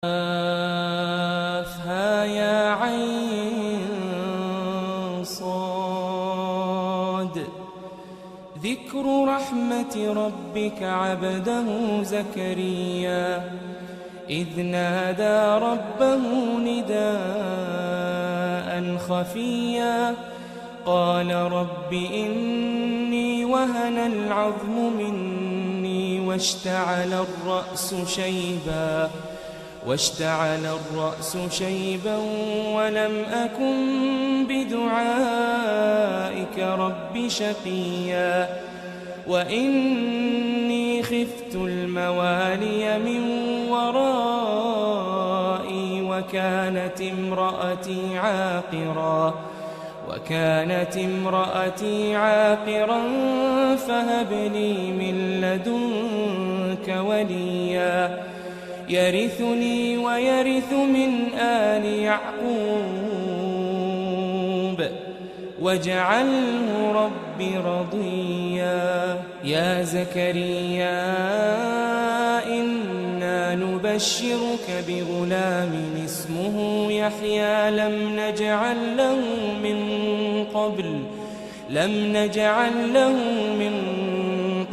كافها يا عين صاد. ذكر رحمة ربك عبده زكريا إذ نادى ربه نداء خفيا قال رب إني وهن العظم مني واشتعل الرأس شيبا ولم أكن بدعائك رب شقيا وإني خفت الموالي من ورائي وكانت امرأتي عاقرا فهب لي من لدنك وليا يرثني ويرث من آل يعقوب واجعله رب رضيا. يا زكريا إنا نبشرك بغلام اسمه يحيى لم نجعل له من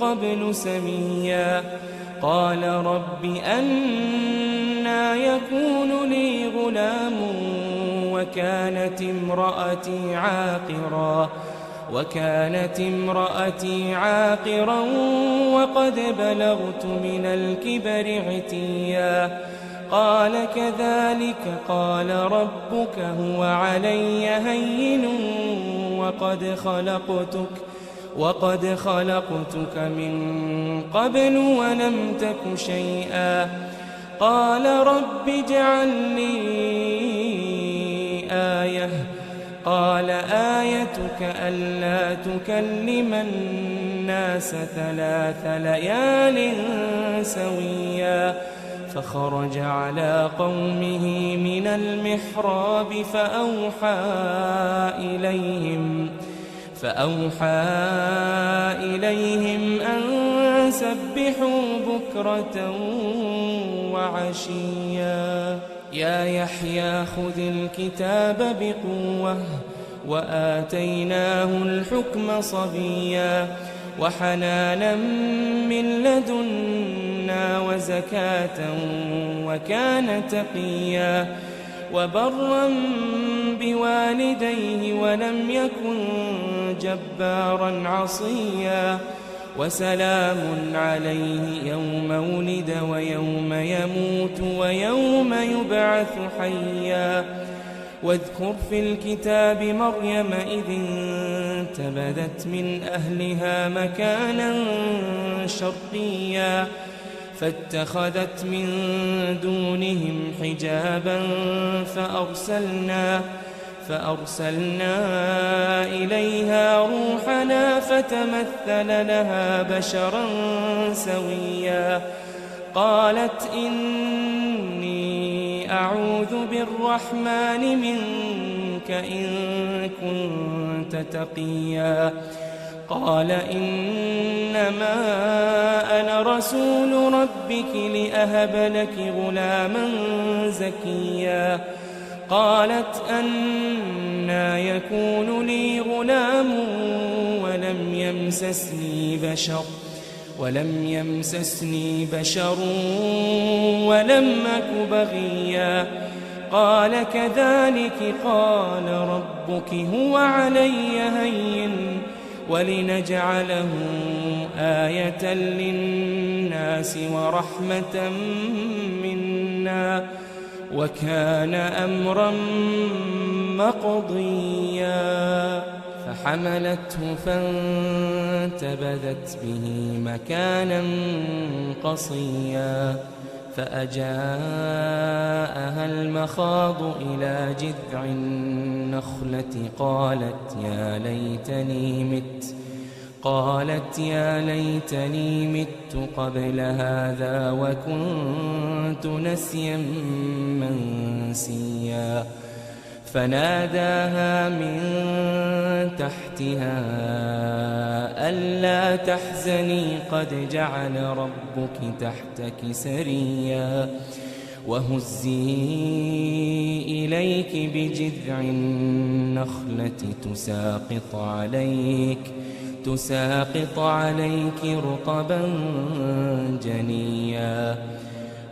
قبل سميا قال رب أنى يكون لي غلام وكانت امرأتي عاقرا وقد بلغت من الكبر عتيا قال كذلك قال ربك هو علي هين وقد خلقتك من قبل ولم تك شيئا قال رب اجعل لي آية قال آيتك ألا تكلم الناس 3 ليال سويا فخرج على قومه من المحراب فأوحى إليهم أن سبحوا بكرة وعشيا. يا يحيى خذ الكتاب بقوة وآتيناه الحكم صبيا وحنانا من لدنا وزكاة وكان تقيا وبرا بوالديه ولم يكن جبارا عصيا وسلام عليه يوم ولد ويوم يموت ويوم يبعث حيا. واذكر في الكتاب مريم إذ انتبذت من أهلها مكانا شرقيا فاتخذت من دونهم حجابا فأرسلنا إليها روحنا فتمثل لها بشرا سويا قالت إني أعوذ بالرحمن منك إن كنت تقيا قال إنما أنا رسول ربك لأهب لك غلاما زكيا قالت أنى يكون لي غلام ولم يمسسني بشر ولم أك بغيا قال كذلك قال ربك هو علي هين ولنجعله آية للناس ورحمة منا وكان أمرا مقضيا. فحملته فانتبذت به مكانا قصيا فأجاءها المخاض إلى جذع النخلة قالت يا ليتني مت قبل هذا وكنت نسيا منسيا فناداها من تحتها ألا تحزني قد جعل ربك تحتك سريا وهزي إليك بجذع النخلة تساقط عليك رطبا جنيا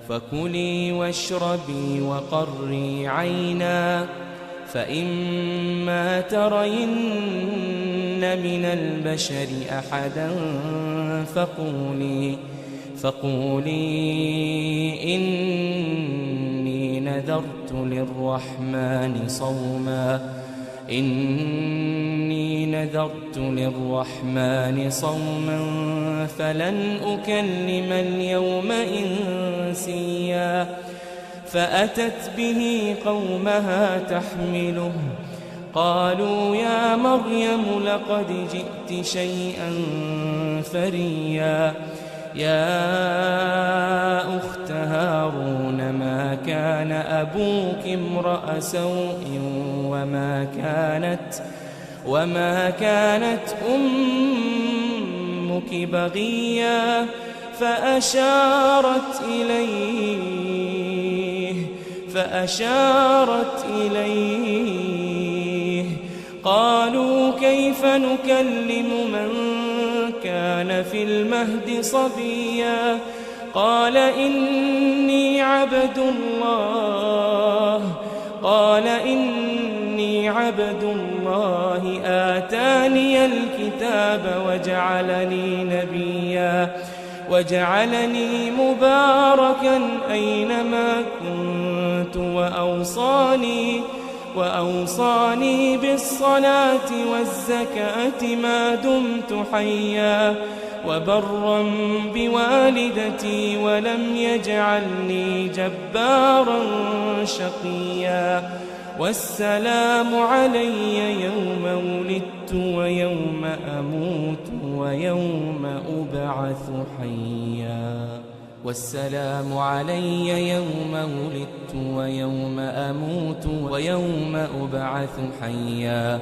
فكلي واشربي وقري عينا فإما ترين من البشر أحدا فقولي إني نذرت للرحمن صوما فلن أكلم اليوم إنسيا فأتت به قومها تحمله قالوا يا مريم لقد جئت شيئا فريا يا أخت هارون ما كان أبوك امرأ سوء وما كانت أمك بغيا فأشارت إليه قالوا كيف نكلم من كان في المهد صبيا قال إني عبد الله آتاني الكتاب وجعلني نبيا وجعلني مباركا أينما كنت وأوصاني بالصلاة والزكاة ما دمت حيا وبرا بوالدتي ولم يجعلني جبارا شقيا والسلام علي يوم ولدت ويوم أموت ويوم أبعث حيا والسلام علي يوم ولدت ويوم أموت ويوم أبعث حيا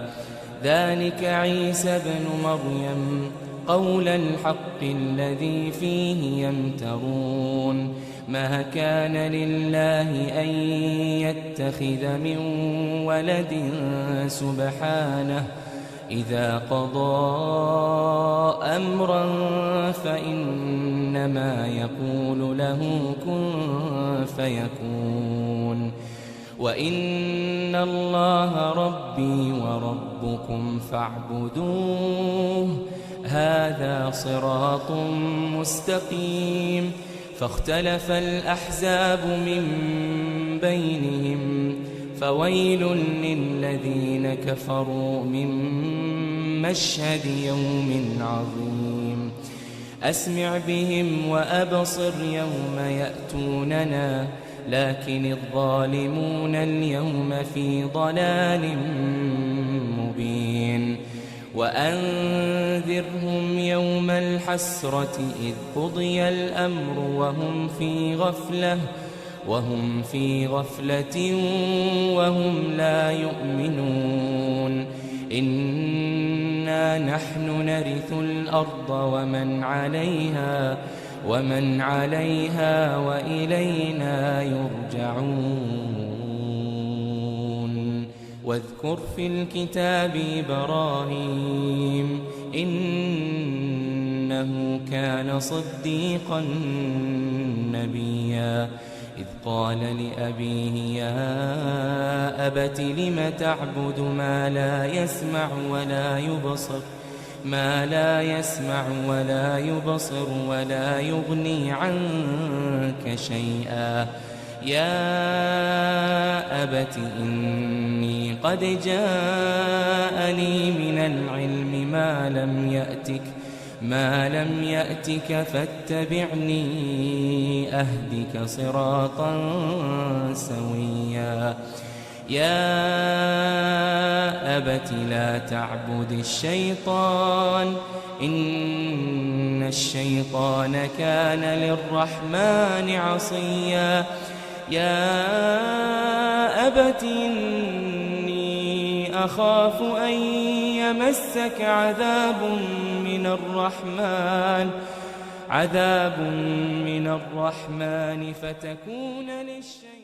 ذلك عيسى بن مريم قول الحق الذي فيه يمترون ما كان لله أن يتخذ من ولد سبحانه إذا قضى أمرا فإنما يقول له كن فيكون وإن الله ربي وربكم فاعبدوه هذا صراط مستقيم فاختلف الأحزاب من بينهم فويل للذين كفروا من مشهد يوم عظيم أسمع بهم وأبصر يوم يأتوننا لكن الظالمون اليوم في ضلال مبين وأنذرهم يوم الحسرة إذ قضي الأمر وهم في غفلة وهم لا يؤمنون إنا نحن نرث الأرض ومن عليها وإلينا يرجعون واذكر في الكتاب إبراهيم إنه كان صديقا نبيا إذ قال لأبيه يا أبت لم تعبد ما لا يسمع ولا يبصر ولا يغني عنك شيئا يا أبت إني قد جاءني من العلم ما لم يأتك فاتبعني أهدك صراطا سويا يا أبت لا تعبد الشيطان إن الشيطان كان للرحمن عصيا يا أبت إني أخاف أن يمسك عذاب من الرحمن عذاب من الرحمن فتكون للشيطان